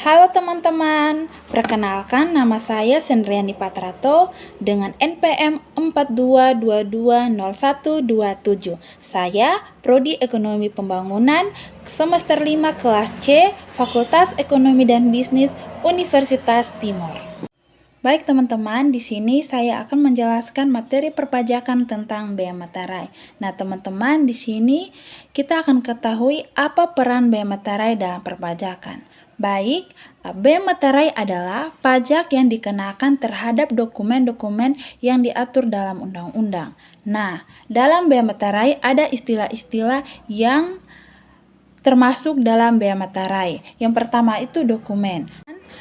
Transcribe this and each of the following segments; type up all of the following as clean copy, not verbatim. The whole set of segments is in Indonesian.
Halo teman-teman, perkenalkan nama saya Sendriani Patrato dengan NPM 42220127. Saya Prodi Ekonomi Pembangunan semester 5 kelas C, Fakultas Ekonomi dan Bisnis Universitas Timur. Baik teman-teman, di sini saya akan menjelaskan materi perpajakan tentang bea materai. Nah, teman-teman, di sini kita akan ketahui apa peran bea materai dalam perpajakan. Baik, bea materai adalah pajak yang dikenakan terhadap dokumen-dokumen yang diatur dalam undang-undang. Nah, dalam bea materai ada istilah-istilah yang termasuk dalam bea materai. Yang pertama itu dokumen.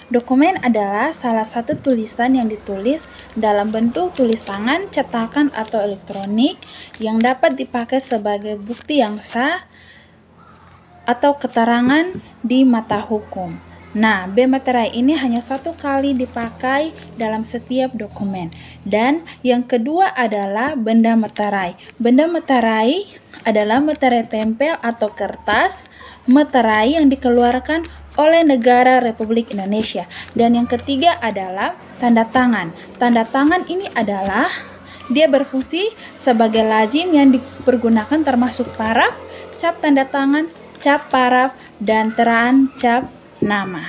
Dokumen adalah salah satu tulisan yang ditulis dalam bentuk tulis tangan, cetakan, atau elektronik yang dapat dipakai sebagai bukti yang sah atau keterangan di mata hukum. Nah, bea materai ini hanya satu kali dipakai dalam setiap dokumen. Dan yang kedua adalah benda materai. Benda materai adalah materai tempel atau kertas materai yang dikeluarkan oleh negara Republik Indonesia. Dan yang ketiga adalah tanda tangan. Tanda tangan ini adalah dia berfungsi sebagai lazim yang dipergunakan termasuk paraf, cap tanda tangan, cap paraf, dan teraan cap nama.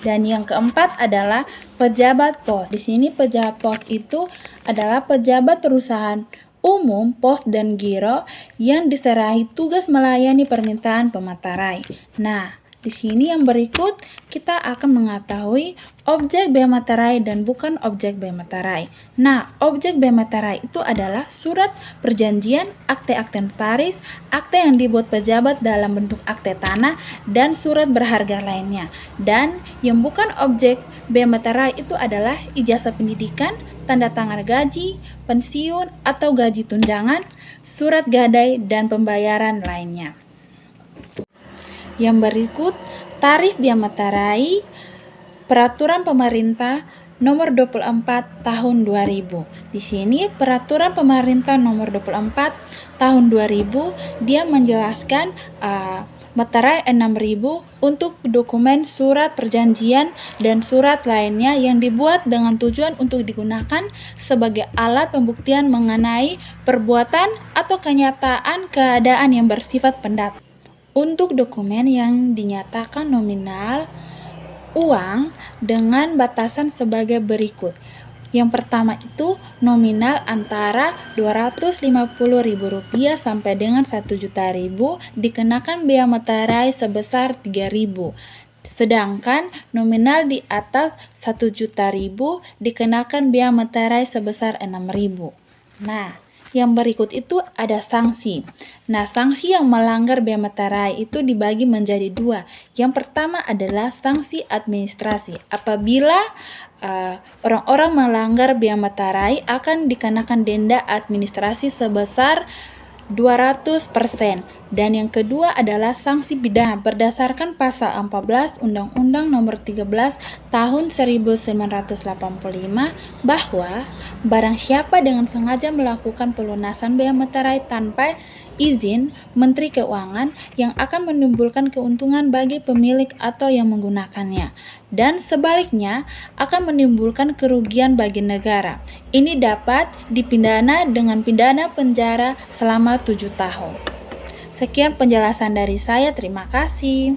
Dan yang keempat adalah pejabat pos. Di sini pejabat pos itu adalah pejabat perusahaan umum, pos dan giro yang diserahi tugas melayani permintaan pematerai. Nah, di sini yang berikut kita akan mengetahui objek bea materai dan bukan objek bea materai. Nah, objek bea materai itu adalah surat perjanjian, akte-akte notaris, akte yang dibuat pejabat dalam bentuk akte tanah, dan surat berharga lainnya. Dan yang bukan objek bea materai itu adalah ijazah pendidikan, tanda tangan gaji, pensiun atau gaji tunjangan, surat gadai, dan pembayaran lainnya. Yang berikut, tarif bea materai Peraturan Pemerintah Nomor 24 Tahun 2000. Di sini Peraturan Pemerintah Nomor 24 Tahun 2000 dia menjelaskan materai 6.000 untuk dokumen surat perjanjian dan surat lainnya yang dibuat dengan tujuan untuk digunakan sebagai alat pembuktian mengenai perbuatan atau kenyataan keadaan yang bersifat pendapat. Untuk dokumen yang dinyatakan nominal uang dengan batasan sebagai berikut. Yang pertama itu nominal antara Rp250.000 sampai dengan Rp1.000.000 dikenakan bea materai sebesar Rp3.000. Sedangkan nominal di atas Rp1.000.000 dikenakan bea materai sebesar Rp6.000. Nah, yang berikut itu ada sanksi. Nah, sanksi yang melanggar bea materai itu dibagi menjadi dua. Yang pertama adalah sanksi administrasi. Apabila orang-orang melanggar bea materai akan dikenakan denda administrasi sebesar 200%. Dan yang kedua adalah sanksi pidana berdasarkan pasal 14 Undang-Undang Nomor 13 Tahun 1985 bahwa barang siapa dengan sengaja melakukan pelunasan bea materai tanpa izin Menteri Keuangan yang akan menimbulkan keuntungan bagi pemilik atau yang menggunakannya, dan sebaliknya akan menimbulkan kerugian bagi negara. Ini dapat dipidana dengan pidana penjara selama 7 tahun. Sekian penjelasan dari saya, terima kasih.